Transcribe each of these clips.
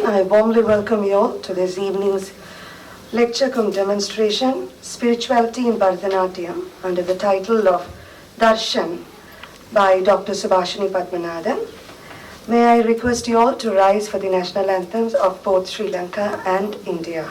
I warmly welcome you all to this evening's lecture cum demonstration, Spirituality in Bharatha Natyam, under the title of Darshan by Dr. Subhashini Padmanabhan. May I request you all to rise for the national anthems of both Sri Lanka and India.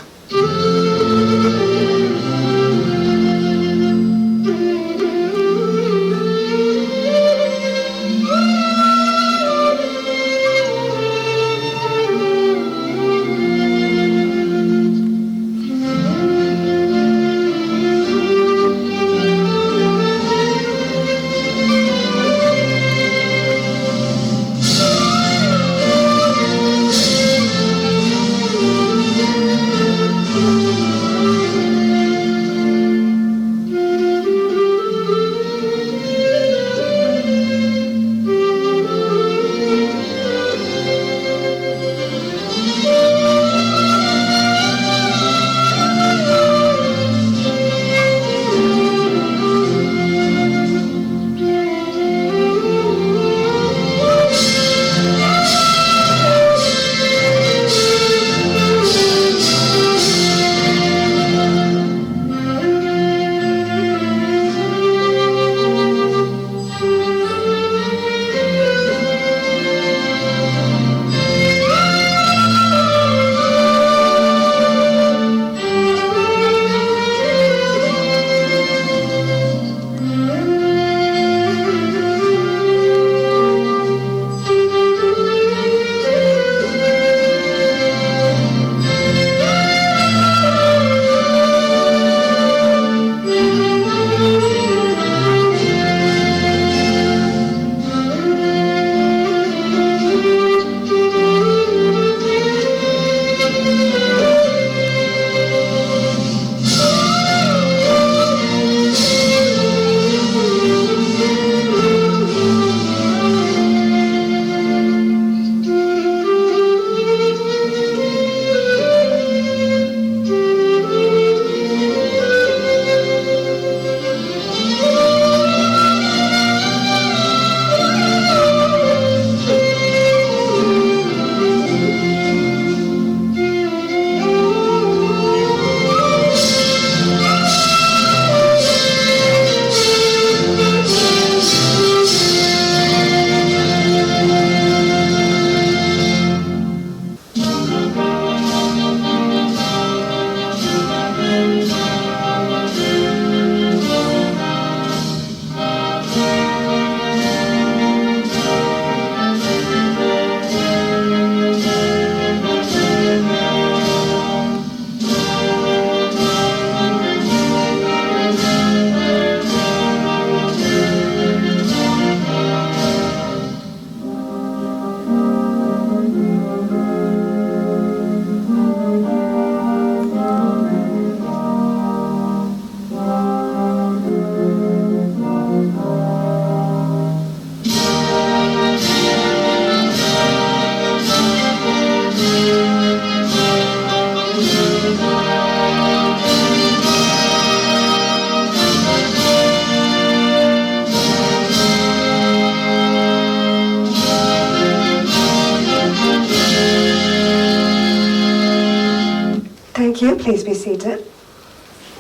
Thank you. Please be seated.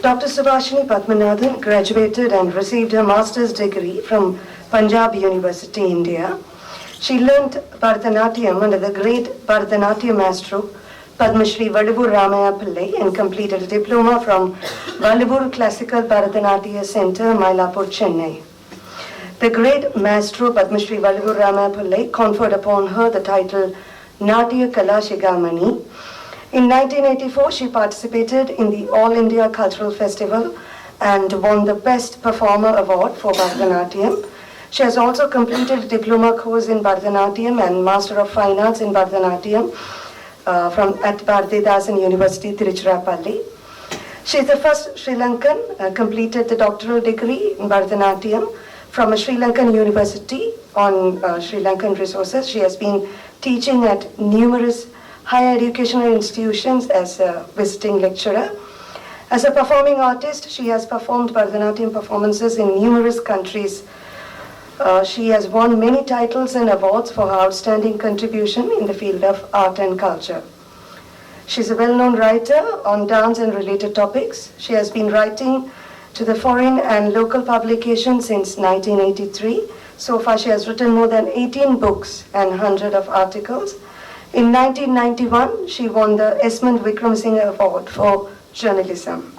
Dr. Subhashini Padmanabhan graduated and received her master's degree from Punjab University, India. She learnt Bharatha Natyam under the great Bharatha Natyam maestro Padma Shri Vallabur Ramaya Pillai and completed a diploma from Vallabur Classical Bharatanatyam Center, Mylapore, Chennai. The great maestro Padma Shri Vallabur Ramaya Pillai conferred upon her the title Natya Kala Shigamani. In 1984, she participated in the All India Cultural Festival and won the Best Performer Award for Bharatanatyam. She has also completed a diploma course in Bharatanatyam and Master of Fine Arts in Bharatanatyam at Bharathidasan University, Tiruchirappalli. She is the first Sri Lankan completed the doctoral degree in Bharatanatyam from a Sri Lankan university on Sri Lankan resources. She has been teaching at numerous higher educational institutions as a visiting lecturer. As a performing artist, she has performed Bharatanatyam performances in numerous countries. She has won many titles and awards for her outstanding contribution in the field of art and culture. She's a well-known writer on dance and related topics. She has been writing to the foreign and local publications since 1983. So far, she has written more than 18 books and 100 of articles. In 1991, she won the Esmond Wickramasinghe Award for journalism.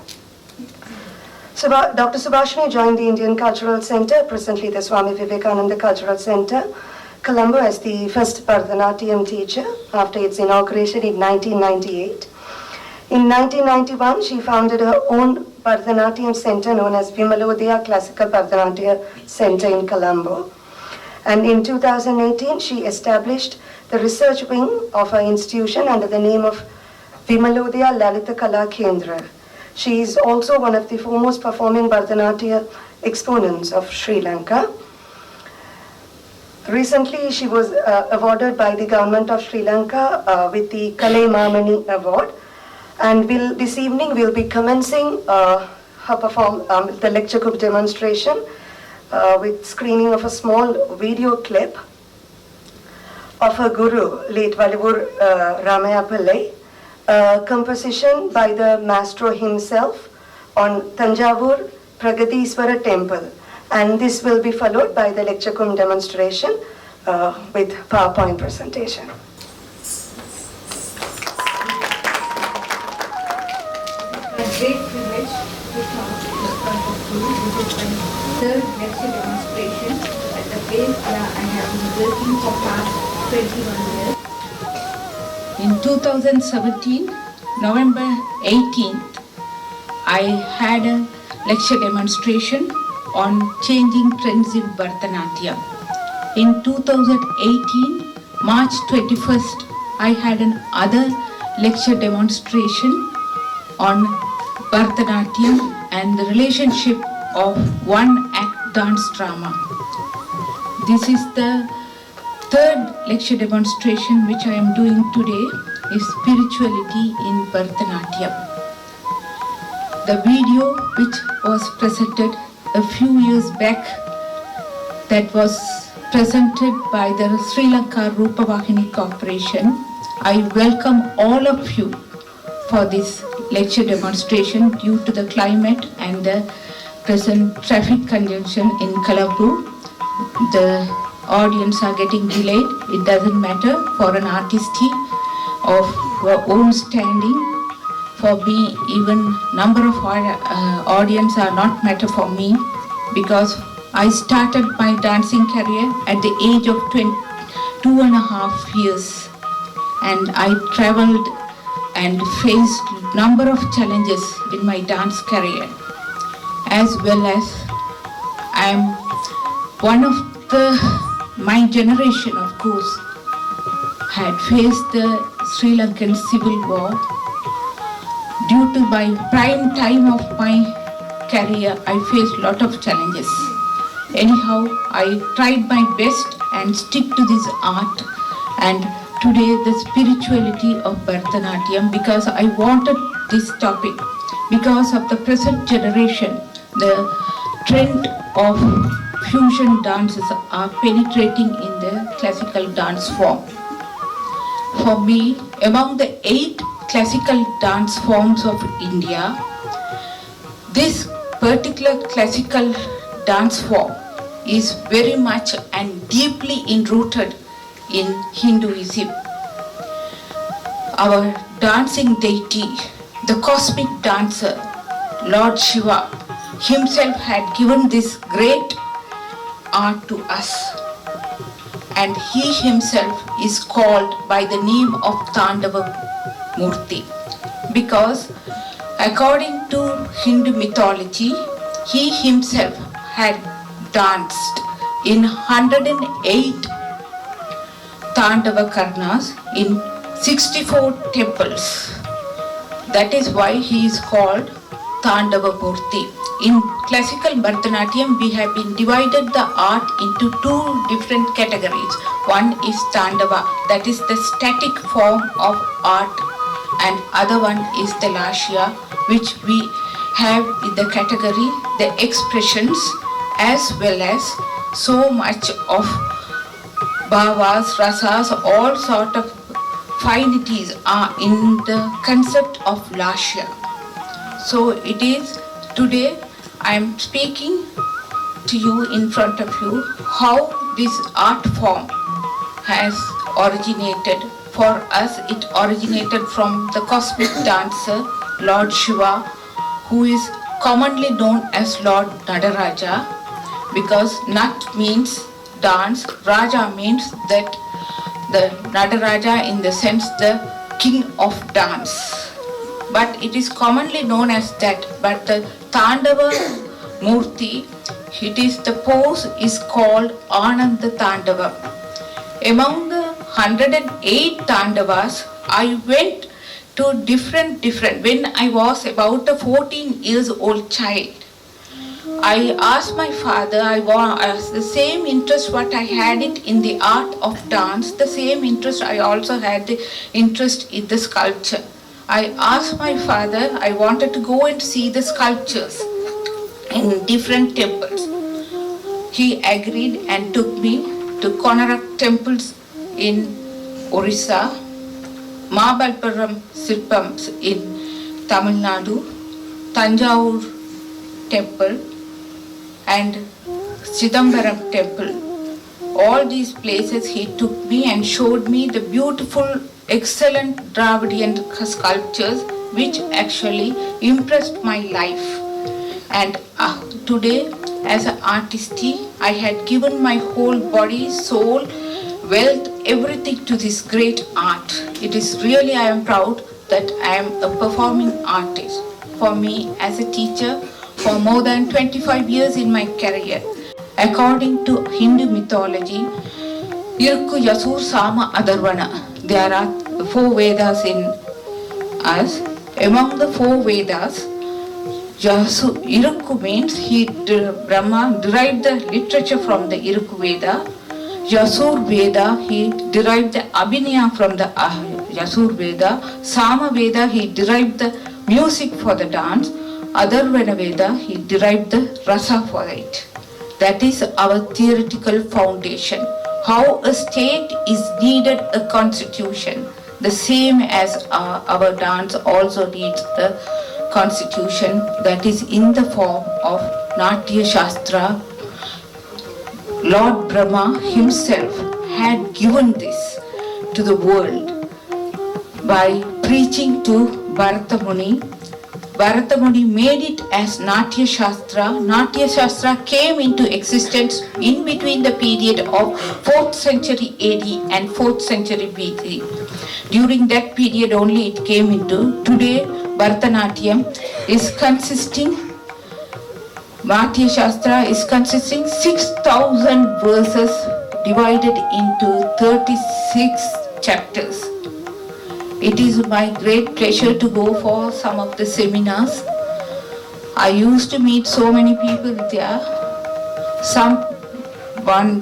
Dr. Subhashini joined the Indian Cultural Center, presently the Swami Vivekananda Cultural Center, Colombo, as the first Bharatanatyam teacher after its inauguration in 1998. In 1991, she founded her own Bharatanatyam center known as Vimalodaya Classical Bharatanatyam Center in Colombo. And in 2018, she established the research wing of her institution under the name of Vimalodaya Lalita Kala Kendra. She is also one of the foremost performing Bharatanatyam exponents of Sri Lanka. Recently, she was awarded by the government of Sri Lanka with the Kalai Mamani Award. And this evening, we'll be commencing the lecture group demonstration with screening of a small video clip of her guru, late Valivur Ramaya Pillai, composition by the maestro himself on Tanjavur Pragadiswara temple. And this will be followed by the lecture group demonstration with PowerPoint presentation. A great privilege to talk in front of you. This is my third lecture demonstration at the place where I have been working for past 21 years. In 2017, November 18th, I had a lecture demonstration on changing trends in Bharatanatyam. In 2018, March 21st, I had another lecture demonstration on Bharatanatyam and the relationship of one-act dance drama. This is the third lecture demonstration which I am doing today, is spirituality in Bharatanatyam. The video which was presented a few years back, that was presented by the Sri Lanka Rupavahini Corporation. I welcome all of you for this lecture demonstration due to the climate and the present traffic congestion in Colombo. The audience are getting delayed. It doesn't matter for an artist of your own standing. For me, even number of audience are not matter for me, because I started my dancing career at the age of 2.5 years, and I traveled and faced number of challenges in my dance career, as well as I am one of my generation, of course, had faced the Sri Lankan civil war. Due to my prime time of my career, I faced a lot of challenges. Anyhow, I tried my best and stick to this art, and today the spirituality of Bharatanatyam, because I wanted this topic because of the present generation. The trend of fusion dances are penetrating in the classical dance form. For me, among the 8 classical dance forms of India, this particular classical dance form is very much and deeply enrooted in Hinduism. Our dancing deity, the cosmic dancer, Lord Shiva himself had given this great art to us, and he himself is called by the name of Tandava Murti, because according to Hindu mythology, he himself had danced in 108 Tandava Karnas in 64 temples. That is why he is called Tandava Murti. In classical Bharatanatyam, we have been divided the art into 2 different categories. One is Tandava, that is the static form of art, and other one is the Lasya, which we have in the category the expressions as well as so much of bhavas, rasas, all sort of finities are in the concept of Lasya. So it is today I am speaking to you in front of you how this art form has originated. For us, it originated from the cosmic dancer Lord Shiva, who is commonly known as Lord Nadaraja, because Nat means dance, Raja means that the Nadaraja in the sense the king of dance. But it is commonly known as that. But the Tandava Murti, it is the pose is called Ananda Tandava. Among the 108 Tandavas, I went to different, when I was about a 14 years old child. I asked my father, I was the same interest what I had it in the art of dance, the same interest I also had the interest in the sculpture. I asked my father, I wanted to go and see the sculptures in different temples. He agreed and took me to Konarak temples in Orissa, Mahabalipuram Silpams in Tamil Nadu, Tanjavur temple and Chidambaram temple. All these places he took me and showed me the beautiful, excellent Dravidian sculptures which actually impressed my life. And today, as an artist, I had given my whole body, soul, wealth, everything to this great art. It is really, I am proud that I am a performing artist. For me, as a teacher, for more than 25 years in my career, according to Hindu mythology, Irukku, Yasur, Sama, Adarvana, there are 4 Vedas in us. Among the 4 Vedas, Irukku means Brahma derived the literature from the Irukku Veda. Yasur Veda, he derived the Abhinaya from the Yasur Veda. Sama Veda, he derived the music for the dance. Adarvana Veda, he derived the rasa for it. That is our theoretical foundation. How a state is needed a constitution. The same as our dance also needs the constitution that is in the form of Natya Shastra. Lord Brahma himself had given this to the world by preaching to Bharatha Muni. Bharatha Muni made it as Natya Shastra. Natya Shastra came into existence in between the period of 4th century AD and 4th century BC. During that period only it came into. Today, Bharatha Natyam is consisting, Natya Shastra is consisting 6,000 verses divided into 36 chapters. It is my great pleasure to go for some of the seminars. I used to meet so many people there.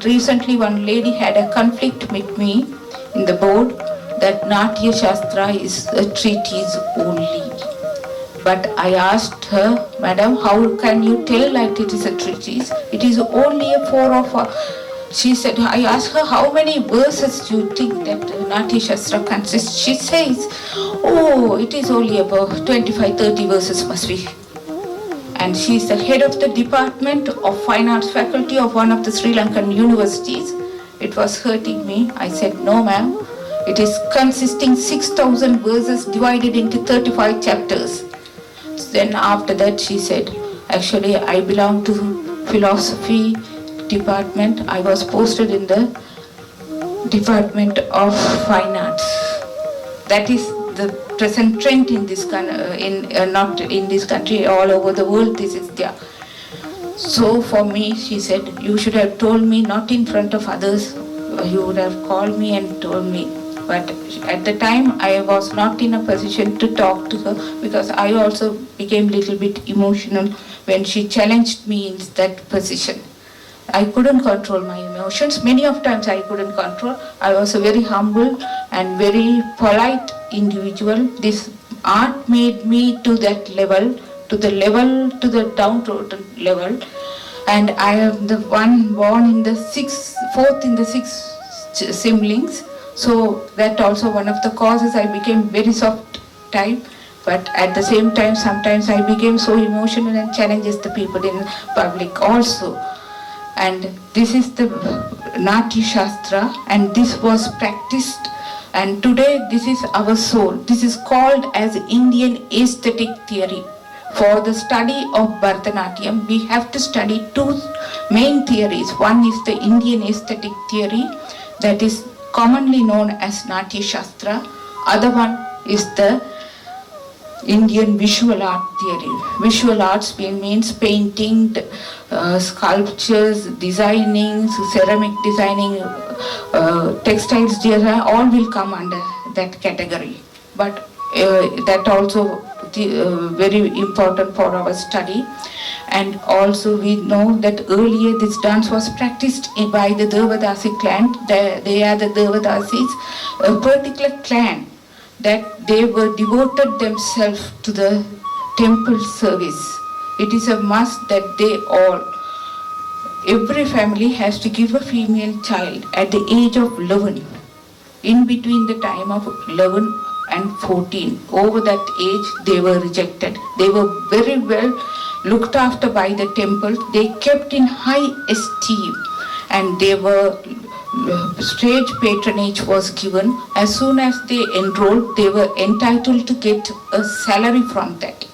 Recently one lady had a conflict with me in the board that Natya Shastra is a treatise only. But I asked her, Madam, how can you tell like it is a treatise? It is only a 4 of She said, I asked her, how many verses do you think that Natya Shastra consists? She says, oh, it is only about 25-30 verses must be. And she is the head of the Department of Fine Arts Faculty of one of the Sri Lankan universities. It was hurting me. I said, no ma'am, it is consisting 6,000 verses divided into 35 chapters. Then after that she said, actually I belong to philosophy department. I was posted in the Department of Fine Arts. That is the present trend in this not in this country, all over the world this is there. So for me, she said, you should have told me not in front of others. You would have called me and told me. But at the time I was not in a position to talk to her because I also became a little bit emotional when she challenged me in that position. I couldn't control my emotions. Many of times I couldn't control. I was a very humble and very polite individual. This art made me to that level, to the downtrodden level. And I am the one born in the fourth in the six siblings. So that also one of the causes I became very soft type. But at the same time, sometimes I became so emotional and challenges the people in public also. And this is the Natya Shastra, and this was practiced. And today, this is our soul. This is called as Indian aesthetic theory. For the study of Bharatha Natyam, we have to study two main theories. One is the Indian aesthetic theory, that is commonly known as Natya Shastra. Other one is the Indian visual art theory. Visual arts means painting, sculptures, designing, ceramic designing, textiles design, all will come under that category. But that also very important for our study. And also we know that earlier this dance was practiced by the Devadasi clan. They are the Devadasis, a particular clan that they were devoted themselves to the temple service. It is a must that every family has to give a female child at the age of 11, in between the time of 11 and 14. Over that age, they were rejected. They were very well looked after by the temple. They kept in high esteem, and they were stage patronage was given. As soon as they enrolled, they were entitled to get a salary from that.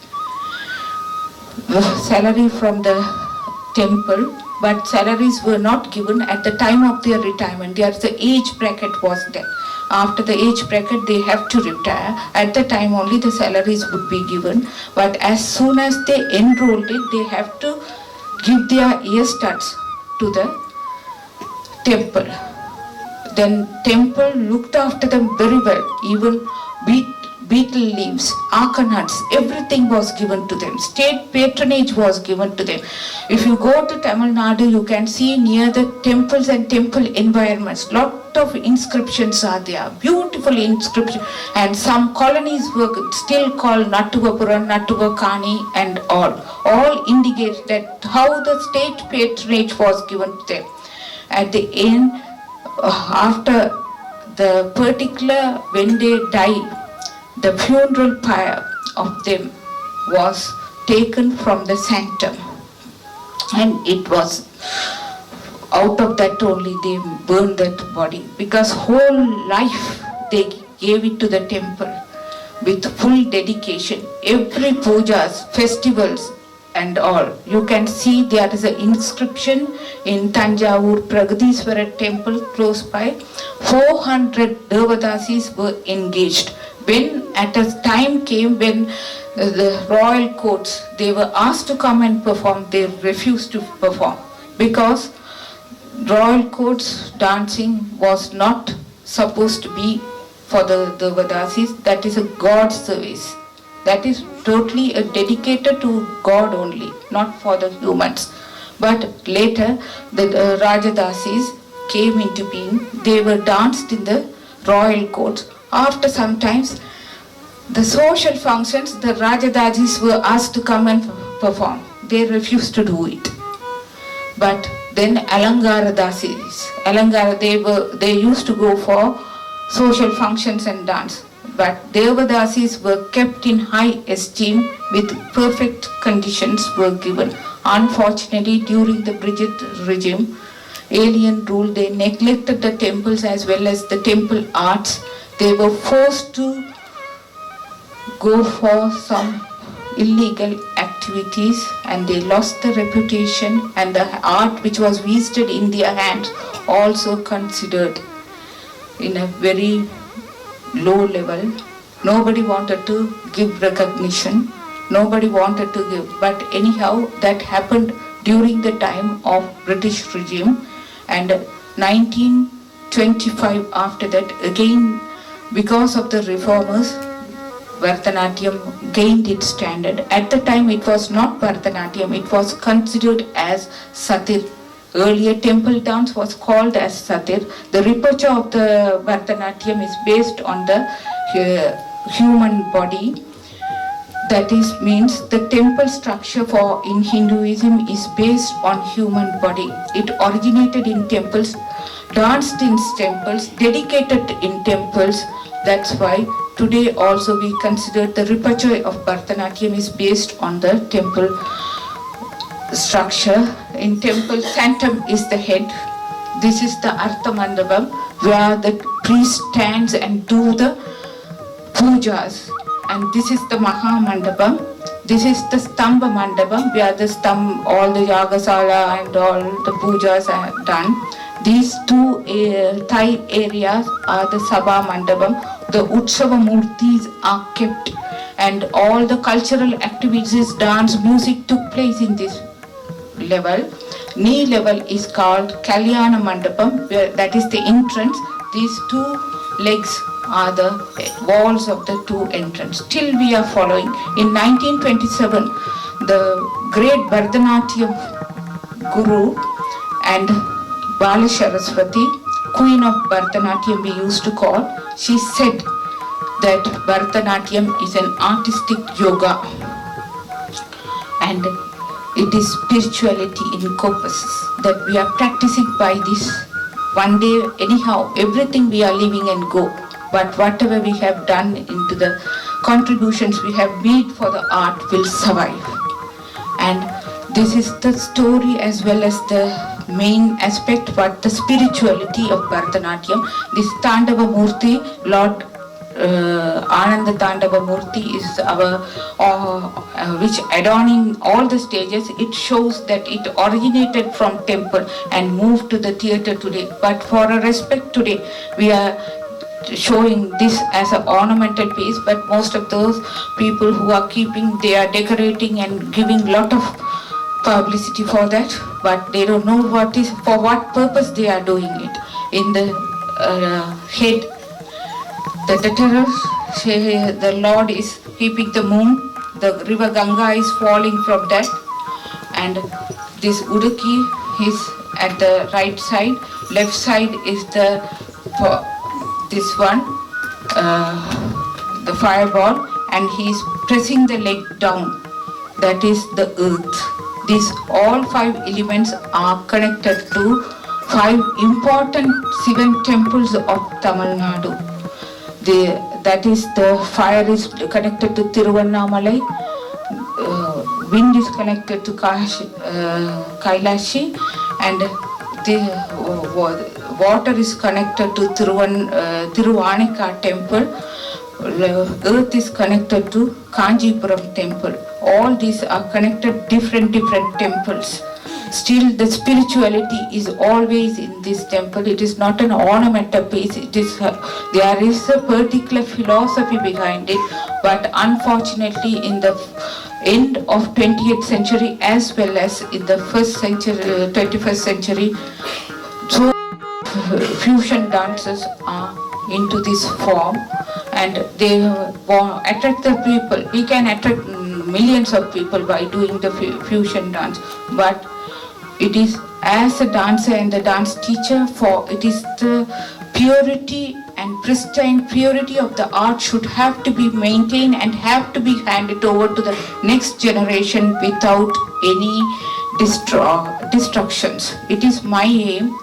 Salary from the temple, but salaries were not given at the time of their retirement. There's the age bracket was there. After the age bracket, they have to retire. At the time only the salaries would be given. But as soon as they enrolled it, they have to give their ear studs to the temple. Then temple looked after them very well. Even beetle leaves, acornuts, everything was given to them. State patronage was given to them. If you go to Tamil Nadu, you can see near the temples and temple environments, lot of inscriptions are there, beautiful inscriptions. And some colonies were still called Nattuvapuram, Nattuvakani and all indicate that how the state patronage was given to them. At the end, after the particular, when they die, the funeral pyre of them was taken from the sanctum, and it was out of that only they burned that body, because whole life they gave it to the temple with full dedication. Every pujas, festivals and all. You can see there is an inscription in Tanjavur Pragadiswara temple close by. 400 Devadasis were engaged. When at a time came when the royal courts, they were asked to come and perform, they refused to perform, because royal courts dancing was not supposed to be for the Devadasis. That is a God service. That is totally dedicated to God only, not for the humans. But later the Rajadasis came into being. They were danced in the royal courts. After some times, the social functions, the Rajadasis were asked to come and perform. They refused to do it. But then Alangara Dasis, they used to go for social functions and dance. But Devadasis were kept in high esteem with perfect conditions were given. Unfortunately, during the British regime, alien rule, they neglected the temples as well as the temple arts. They were forced to go for some illegal activities, and they lost the reputation, and the art which was wasted in their hands also considered in a very low level. Nobody wanted to give recognition. Nobody wanted to give. But anyhow, that happened during the time of British regime. And 1925 after that, again, because of the reformers, Bharatha Natyam gained its standard. At the time, it was not Bharatha Natyam. It was considered as Satir Earlier temple dance was called as satir. The repertoire of the Bharatha Natyam is based on the human body. That is means the temple structure for in Hinduism is based on human body. It originated in temples, danced in temples, dedicated in temples. That's why today also we consider the repertoire of Bharatanatyam is based on the temple structure. In temple, sanctum is the head. This is the Artha Mandapam where the priest stands and do the pujas. And this is the Maha Mandapam. This is the Stamba Mandapam where the all the Yagasala and all the pujas are done. These two Thai areas are the Sabha Mandapam. The Utsava Murtis are kept and all the cultural activities, dance, music took place in this level. Knee level is called Kalyana Mandapam, where that is the entrance. These two legs are the walls of the two entrance. Still we are following. In 1927, the great Bharatanatyam Guru and Bala Saraswati, Queen of Bharatanatyam we used to call, she said that Bharatanatyam is an artistic yoga and it is spirituality in corpus that we are practicing by this. One day, anyhow, everything we are leaving and go. But whatever we have done into the contributions we have made for the art will survive. And this is the story as well as the main aspect, but the spirituality of Bharatanatyam. This Tandava Murti, Lord Ananda Tandava Murti is our, which adorning all the stages. It shows that it originated from temple and moved to the theatre today. But for a respect today, we are showing this as an ornamental piece, but most of those people who are keeping, they are decorating and giving lot of publicity for that, but they don't know what is, for what purpose they are doing it. In the head, the Dataras, the Lord is keeping the moon, the river Ganga is falling from that, and this Udaki is at the right side, left side is the this one, the fireball, and he is pressing the leg down, that is the earth. These all 5 elements are connected to 5 important Sivan temples of Tamil Nadu. That is, the fire is connected to Tiruvannamalai, wind is connected to Kailashi, and the water is connected to Tiruvanika temple, earth is connected to Kanjipuram temple. All these are connected different temples. Still the spirituality is always in this temple. It is not an ornamental piece. It is there is a particular philosophy behind it, but unfortunately in the end of 20th century as well as in the 21st century, so fusion dances are into this form and they attract the people. We can attract millions of people by doing the fusion dance, but it is as a dancer and the dance teacher, for it is the purity and pristine purity of the art should have to be maintained and have to be handed over to the next generation without any destructions. It is my aim.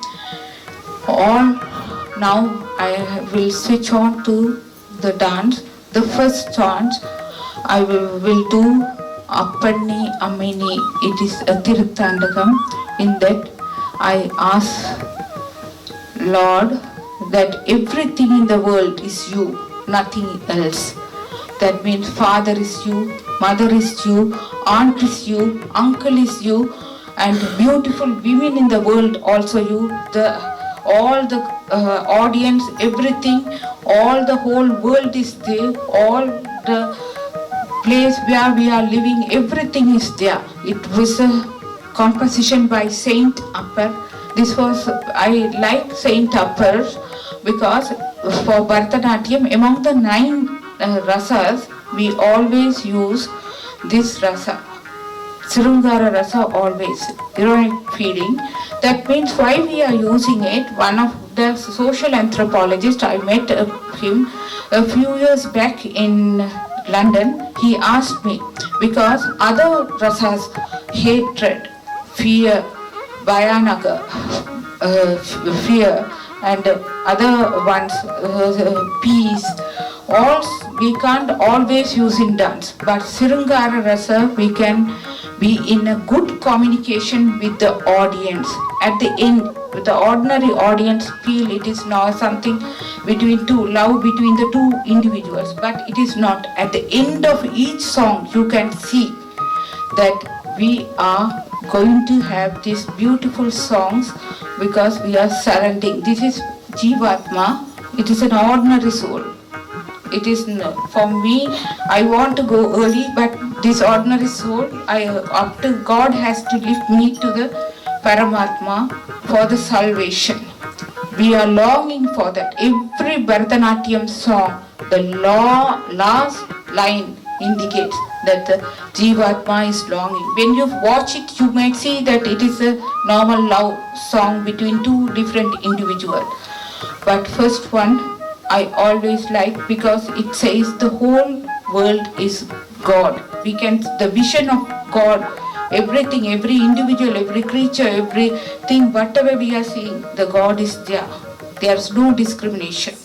Now I will switch on to the dance. The first dance I will do Appanni Ammini. It is a Tiruthandakam. In that I ask Lord that everything in the world is you, nothing else. That means father is you, mother is you, aunt is you, uncle is you, and beautiful women in the world also you. All the audience, everything, all the whole world is there, all the place where we are living, everything is there. It was a composition by Saint Upper. I like Saint Upper because for Bharatanatyam, among the 9 rasas, we always use this rasa. Sringara Rasa always, ironic feeling. That means why we are using it. One of the social anthropologists, I met him a few years back in London. He asked me, because other rasas, hatred, fear, Bhayanaka, fear, and other ones, peace, all we can't always use in dance. But Sringara Rasa, we can be in a good communication with the audience. At the end, the ordinary audience feel it is now something between two, love between the two individuals. But it is not. At the end of each song, you can see that we are going to have these beautiful songs because we are surrendering. This is Jivatma. It is an ordinary soul. It is for me. I want to go early, but this ordinary soul, after God has to lift me to the Paramatma for the salvation. We are longing for that. Every Bharatha Natyam song, the last line indicates that the Jivatma is longing. When you watch it, you might see that it is a normal love song between two different individuals. But first one, I always like because it says the whole world is God. The vision of God, everything, every individual, every creature, everything, whatever we are seeing, the God is there. There is no discrimination.